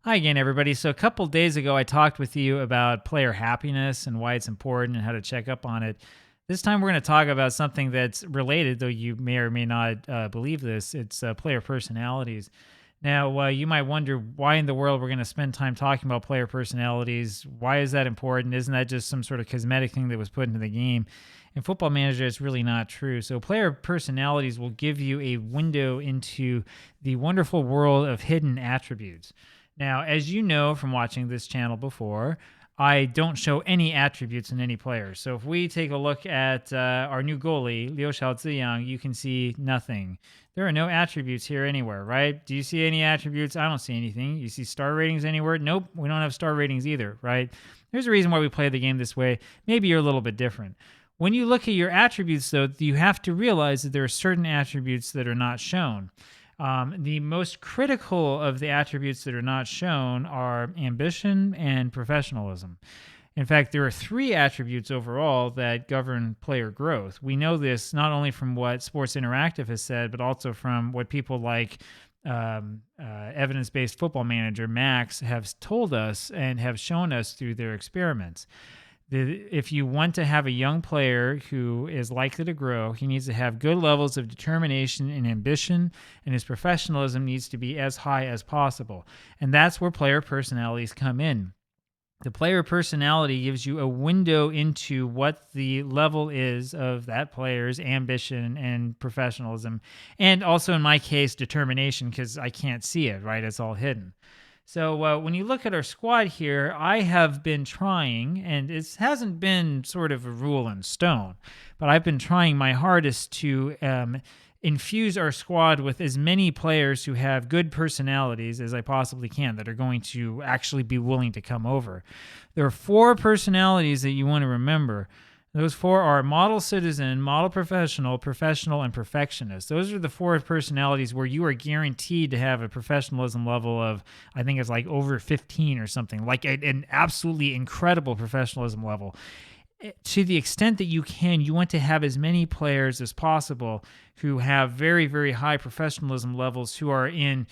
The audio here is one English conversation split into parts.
Hi again, everybody. So, a couple days ago, I talked with you about player happiness and why it's important and how to check up on it. This time, we're going to talk about something that's related, though you may or may not believe this. It's player personalities. Now, you might wonder why in the world we're going to spend time talking about player personalities. Why is that important? Isn't that just some sort of cosmetic thing that was put into the game? In Football Manager, it's really not true. So, player personalities will give you a window into the wonderful world of hidden attributes. Now, as you know from watching this channel before, I don't show any attributes in any player. So if we take a look at our new goalie, Liu Shaoziyang, you can see nothing. There are no attributes here anywhere, right? Do you see any attributes? I don't see anything. You see star ratings anywhere? Nope, we don't have star ratings either, right? There's a reason why we play the game this way. Maybe you're a little bit different. When you look at your attributes, though, you have to realize that there are certain attributes that are not shown. The most critical of the attributes that are not shown are ambition and professionalism. In fact, there are three attributes overall that govern player growth. We know this not only from what Sports Interactive has said, but also from what people like Evidence-Based Football Manager, Max, have told us and have shown us through their experiments. If you want to have a young player who is likely to grow, he needs to have good levels of determination and ambition, and his professionalism needs to be as high as possible. And that's where player personalities come in. The player personality gives you a window into what the level is of that player's ambition and professionalism, and also, in my case, determination, because I can't see it, right? It's all hidden. So when you look at our squad here, I have been trying, and it hasn't been sort of a rule in stone, but I've been trying my hardest to infuse our squad with as many players who have good personalities as I possibly can that are going to actually be willing to come over. There are four personalities that you want to remember. Those four are model citizen, model professional, professional, and perfectionist. Those are the four personalities where you are guaranteed to have a professionalism level of, I think it's like over 15 or something, like an absolutely incredible professionalism level. To the extent that you can, you want to have as many players as possible who have very, very high professionalism levels, who are in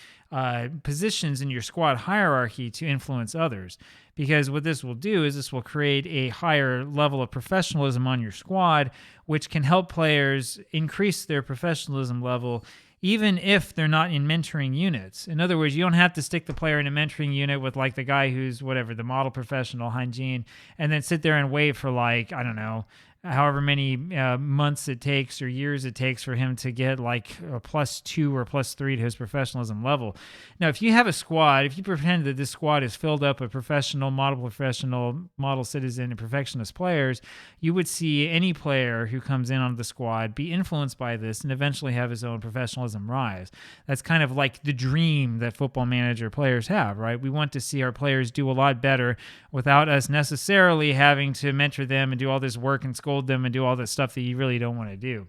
positions in your squad hierarchy to influence others. Because what this will do is this will create a higher level of professionalism on your squad, which can help players increase their professionalism level even if they're not in mentoring units. In other words, you don't have to stick the player in a mentoring unit with like the guy who's whatever, the model professional, Hanjin, and then sit there and wait for like, I don't know, however many months it takes or years it takes for him to get like a +2 or +3 to his professionalism level. Now, if you have a squad, if you pretend that this squad is filled up with professional, model citizen, and perfectionist players, you would see any player who comes in on the squad be influenced by this and eventually have his own professionalism rise. That's kind of like the dream that Football Manager players have, right? We want to see our players do a lot better without us necessarily having to mentor them and do all this work and scold them and do all this stuff that you really don't want to do.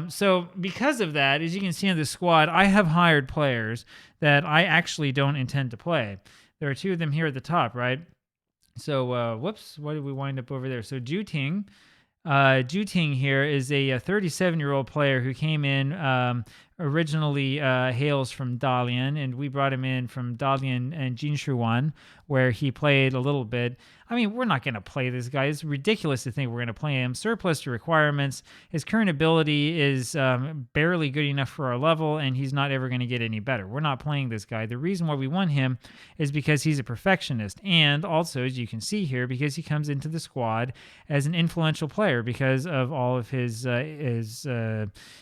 So because of that, as you can see on the squad, I have hired players that I actually don't intend to play. There are two of them here at the top, right? So, whoops, why did we wind up over there? So Juting here is a 37-year-old player who came in, originally hails from Dalian, and we brought him in from Dalian and Jinshuwan, where he played a little bit. I mean, we're not going to play this guy. It's ridiculous to think we're going to play him. Surplus to requirements. His current ability is barely good enough for our level, and he's not ever going to get any better. We're not playing this guy. The reason why we want him is because he's a perfectionist, and also, as you can see here, because he comes into the squad as an influential player because of all of his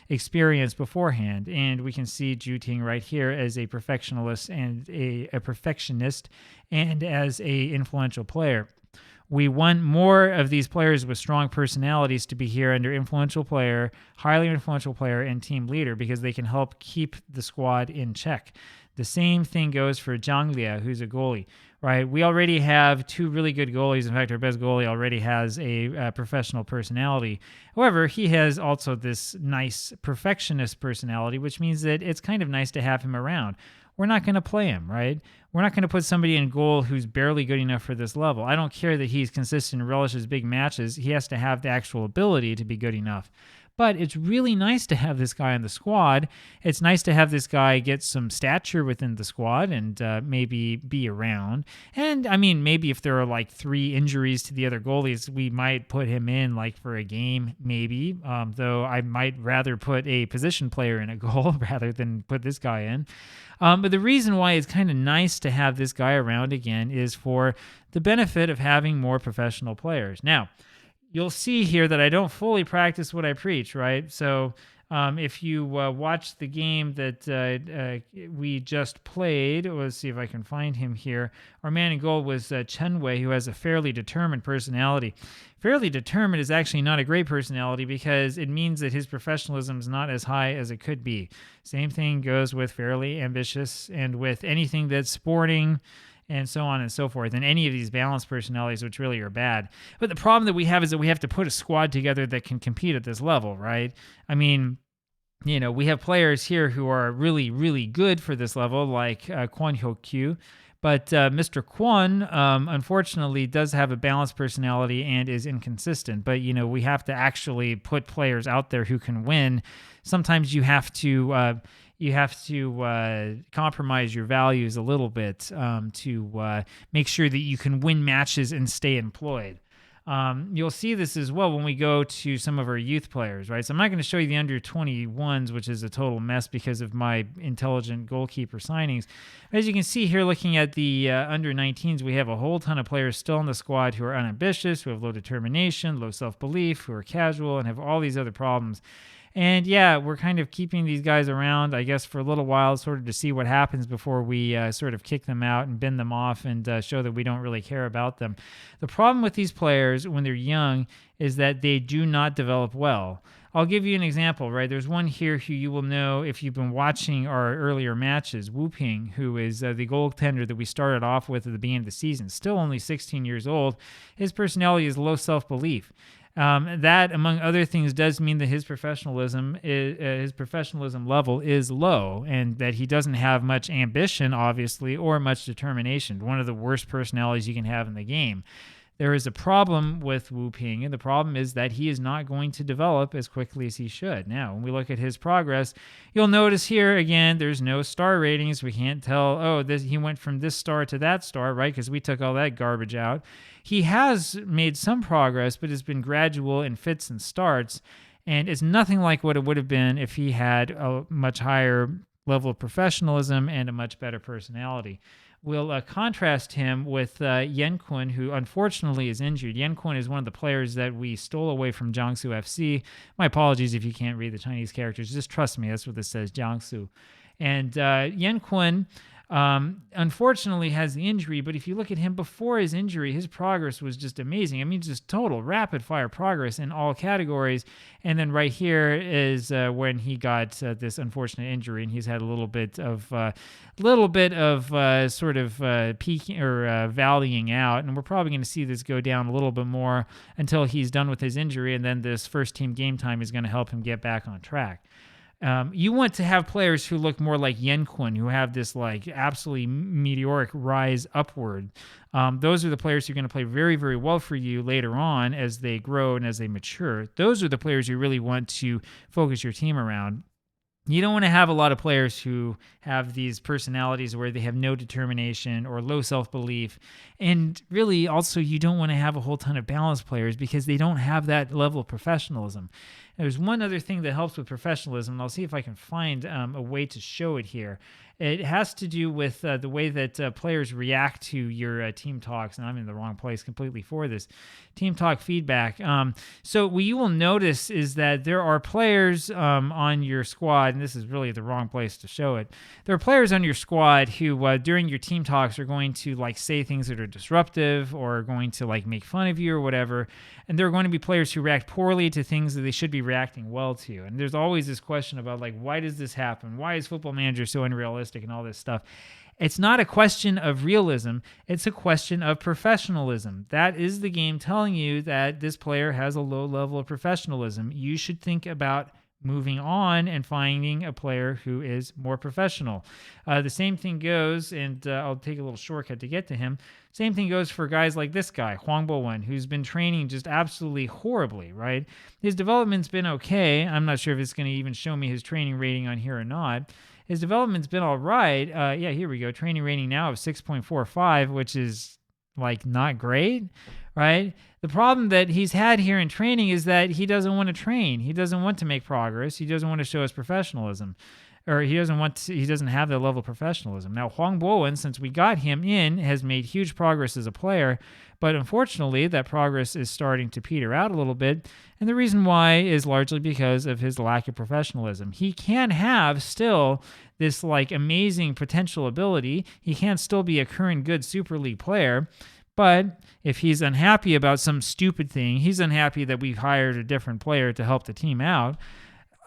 experience beforehand. And we can see Juting right here as a perfectionist and a perfectionist and as a influential player. We want more of these players with strong personalities to be here under influential player, highly influential player, and team leader because they can help keep the squad in check. The same thing goes for Zhang Lia, who's a goalie, right? We already have two really good goalies. In fact, our best goalie already has a professional personality. However, he has also this nice perfectionist personality, which means that it's kind of nice to have him around. We're not going to play him, right? We're not going to put somebody in goal who's barely good enough for this level. I don't care that he's consistent and relishes big matches. He has to have the actual ability to be good enough. But it's really nice to have this guy on the squad. It's nice to have this guy get some stature within the squad and maybe be around. And I mean, maybe if there are like 3 injuries to the other goalies, we might put him in like for a game, maybe. Though I might rather put a position player in a goal rather than put this guy in. But the reason why it's kind of nice to have this guy around again is for the benefit of having more professional players. Now, you'll see here that I don't fully practice what I preach, right? So if you watch the game that we just played, let's see if I can find him here. Our man in goal was Chen Wei, who has a fairly determined personality. Fairly determined is actually not a great personality because it means that his professionalism is not as high as it could be. Same thing goes with fairly ambitious and with anything that's sporting, and so on and so forth, and any of these balanced personalities, which really are bad. But the problem that we have is that we have to put a squad together that can compete at this level, right? I mean, we have players here who are really, really good for this level, like Kwon Hyuk-kyu, but Mr. Kwon, unfortunately, does have a balanced personality and is inconsistent. But, we have to actually put players out there who can win. Sometimes you have to compromise your values a little bit to make sure that you can win matches and stay employed. You'll see this as well when we go to some of our youth players, right? So I'm not going to show you the under 21s, which is a total mess because of my intelligent goalkeeper signings. As you can see here, looking at the under 19s, we have a whole ton of players still in the squad who are unambitious, who have low determination, low self-belief, who are casual, and have all these other problems. And yeah, we're kind of keeping these guys around, I guess, for a little while, sort of to see what happens before we sort of kick them out and bin them off and show that we don't really care about them. The problem with these players when they're young is that they do not develop well. I'll give you an example, right? There's one here who you will know if you've been watching our earlier matches, Wu Ping, who is the goaltender that we started off with at the beginning of the season, still only 16 years old. His personality is low self-belief. That, among other things, does mean that his professionalism level is low, and that he doesn't have much ambition, obviously, or much determination. One of the worst personalities you can have in the game. There is a problem with Wu Ping, and the problem is that he is not going to develop as quickly as he should. Now, when we look at his progress, you'll notice here, again, there's no star ratings. We can't tell, he went from this star to that star, right? Because we took all that garbage out. He has made some progress, but it's been gradual in fits and starts, and it's nothing like what it would have been if he had a much higher level of professionalism and a much better personality. We'll contrast him with Yan Kun, who unfortunately is injured. Yan Kun is one of the players that we stole away from Jiangsu FC. My apologies if you can't read the Chinese characters. Just trust me, that's what this says, Jiangsu. And Yan Kun, unfortunately, has the injury, but if you look at him before his injury, his progress was just amazing. I mean, just total rapid-fire progress in all categories. And then right here is when he got this unfortunate injury, and he's had a little bit of peaking or valleying out, and we're probably going to see this go down a little bit more until he's done with his injury, and then this first-team game time is going to help him get back on track. You want to have players who look more like Yan Kun, who have this like absolutely meteoric rise upward. Those are the players who are going to play very, very well for you later on as they grow and as they mature. Those are the players you really want to focus your team around. You don't want to have a lot of players who have these personalities where they have no determination or low self-belief. And really, also, you don't want to have a whole ton of balanced players because they don't have that level of professionalism. There's one other thing that helps with professionalism, and I'll see if I can find a way to show it here. It has to do with the way that players react to your team talks, and I'm in the wrong place completely for this. Team talk feedback. So what you will notice is that there are players on your squad, and this is really the wrong place to show it. There are players on your squad who during your team talks are going to like say things that are disruptive or are going to like make fun of you or whatever. And there are going to be players who react poorly to things that they should be reacting well to. And there's always this question about like, why does this happen? Why is Football Manager so unrealistic and all this stuff? It's not a question of realism. It's a question of professionalism. That is the game telling you that this player has a low level of professionalism. You should think about moving on and finding a player who is more professional. The same thing goes, and I'll take a little shortcut to get to him. Same thing goes for guys like this guy, Huang Bowen, who's been training just absolutely horribly, right? His development's been okay. I'm not sure if it's going to even show me his training rating on here or not. His development's been all right. Yeah, here we go. Training rating now of 6.45, which is like not great, right? The problem that he's had here in training is that he doesn't want to train. He doesn't want to make progress. He doesn't want to show his professionalism, or he doesn't have that level of professionalism. Now, Huang Bowen, since we got him in, has made huge progress as a player, but unfortunately, that progress is starting to peter out a little bit, and the reason why is largely because of his lack of professionalism. He can have still this like amazing potential ability. He can still be a current good Super League player, but if he's unhappy about some stupid thing, he's unhappy that we've hired a different player to help the team out.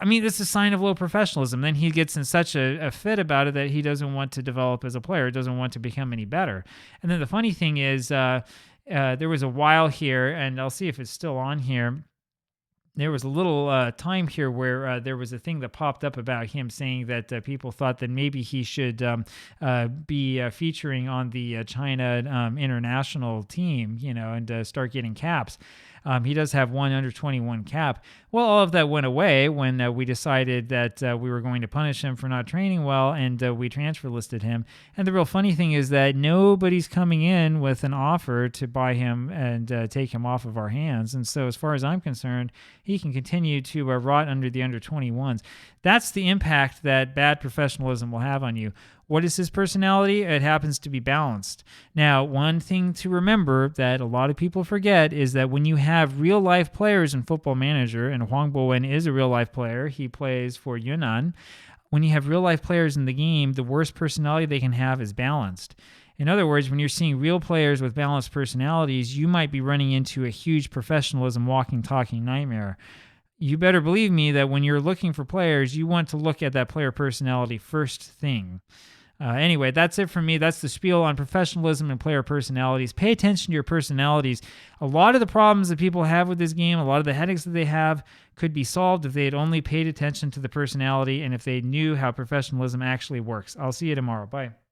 I mean, this is a sign of low professionalism. Then he gets in such a fit about it that he doesn't want to develop as a player, doesn't want to become any better. And then the funny thing is, there was a while here, and I'll see if it's still on here. There was a little time here where there was a thing that popped up about him saying that people thought that maybe he should be featuring on the China international team, and start getting caps. He does have one under 21 cap. Well, all of that went away when we decided that we were going to punish him for not training well, and we transfer listed him. And the real funny thing is that nobody's coming in with an offer to buy him and take him off of our hands. And so as far as I'm concerned, he can continue to rot under the under 21s. That's the impact that bad professionalism will have on you. What is his personality? It happens to be balanced. Now, one thing to remember that a lot of people forget is that when you have real-life players in Football Manager, and Huang Bowen is a real-life player, he plays for Yunnan. When you have real-life players in the game, the worst personality they can have is balanced. In other words, when you're seeing real players with balanced personalities, you might be running into a huge professionalism walking, talking nightmare. You better believe me that when you're looking for players, you want to look at that player personality first thing. Anyway, that's it from me. That's the spiel on professionalism and player personalities. Pay attention to your personalities. A lot of the problems that people have with this game, a lot of the headaches that they have could be solved if they had only paid attention to the personality and if they knew how professionalism actually works. I'll see you tomorrow. Bye.